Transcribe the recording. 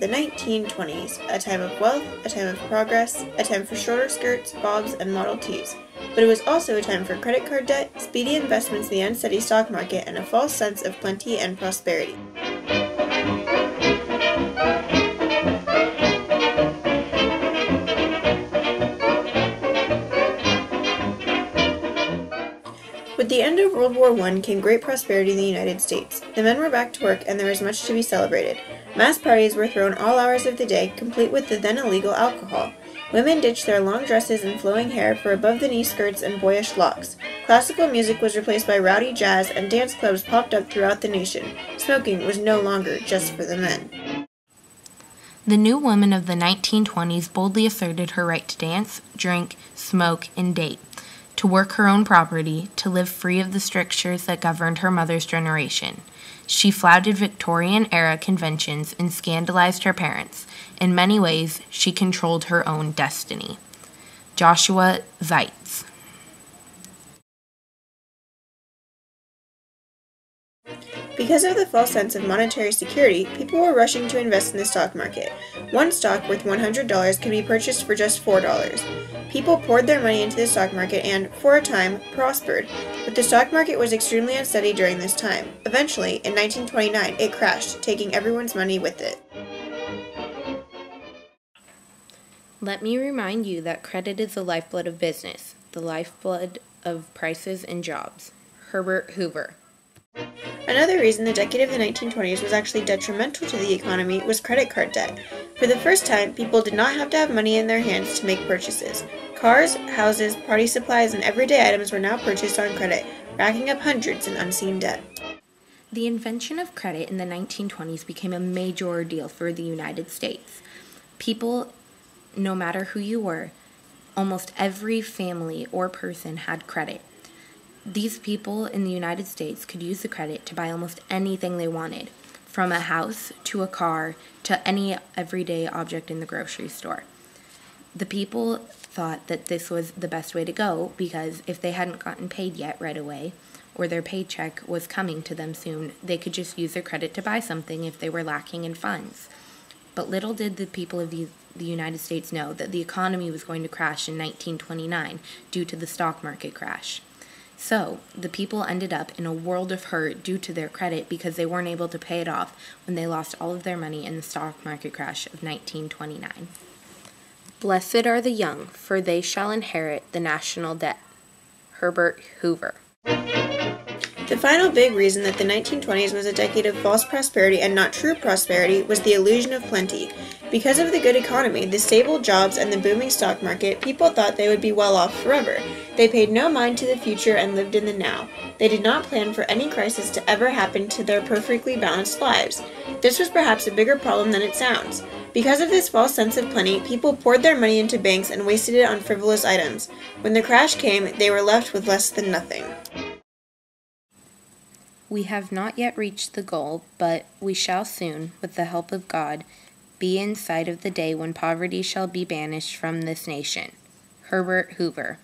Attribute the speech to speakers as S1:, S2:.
S1: The 1920s, a time of wealth, a time of progress, a time for shorter skirts, bobs, and Model Ts. But it was also a time for credit card debt, speedy investments in the unsteady stock market, and a false sense of plenty and prosperity. With the end of World War I came great prosperity in the United States. The men were back to work and there was much to be celebrated. Mass parties were thrown all hours of the day, complete with the then illegal alcohol. Women ditched their long dresses and flowing hair for above-the-knee skirts and boyish locks. Classical music was replaced by rowdy jazz and dance clubs popped up throughout the nation. Smoking was no longer just for the men.
S2: The new woman of the 1920s boldly asserted her right to dance, drink, smoke, and date, to work her own property, to live free of the strictures that governed her mother's generation. She flouted Victorian-era conventions and scandalized her parents. In many ways, she controlled her own destiny. Joshua Zeitz.
S1: Because of the false sense of monetary security, people were rushing to invest in the stock market. One stock worth $100 could be purchased for just $4. People poured their money into the stock market and, for a time, prospered. But the stock market was extremely unsteady during this time. Eventually, in 1929, it crashed, taking everyone's money with it.
S2: Let me remind you that credit is the lifeblood of business, the lifeblood of prices and jobs. Herbert Hoover.
S1: Another reason the decade of the 1920s was actually detrimental to the economy was credit card debt. For the first time, people did not have to have money in their hands to make purchases. Cars, houses, party supplies, and everyday items were now purchased on credit, racking up hundreds in unseen debt.
S2: The invention of credit in the 1920s became a major ordeal for the United States. People, no matter who you were, almost every family or person had credit. These people in the United States could use the credit to buy almost anything they wanted, from a house to a car to any everyday object in the grocery store. The people thought that this was the best way to go because if they hadn't gotten paid yet right away, or their paycheck was coming to them soon, they could just use their credit to buy something if they were lacking in funds. But little did the people of the United States know that the economy was going to crash in 1929 due to the stock market crash. So, the people ended up in a world of hurt due to their credit because they weren't able to pay it off when they lost all of their money in the stock market crash of 1929. Blessed are the young, for they shall inherit the national debt. Herbert Hoover.
S1: The final big reason that the 1920s was a decade of false prosperity and not true prosperity was the illusion of plenty. Because of the good economy, the stable jobs, and the booming stock market, people thought they would be well off forever. They paid no mind to the future and lived in the now. They did not plan for any crisis to ever happen to their perfectly balanced lives. This was perhaps a bigger problem than it sounds. Because of this false sense of plenty, people poured their money into banks and wasted it on frivolous items. When the crash came, they were left with less than nothing.
S2: We have not yet reached the goal, but we shall soon, with the help of God, be in sight of the day when poverty shall be banished from this nation. Herbert Hoover.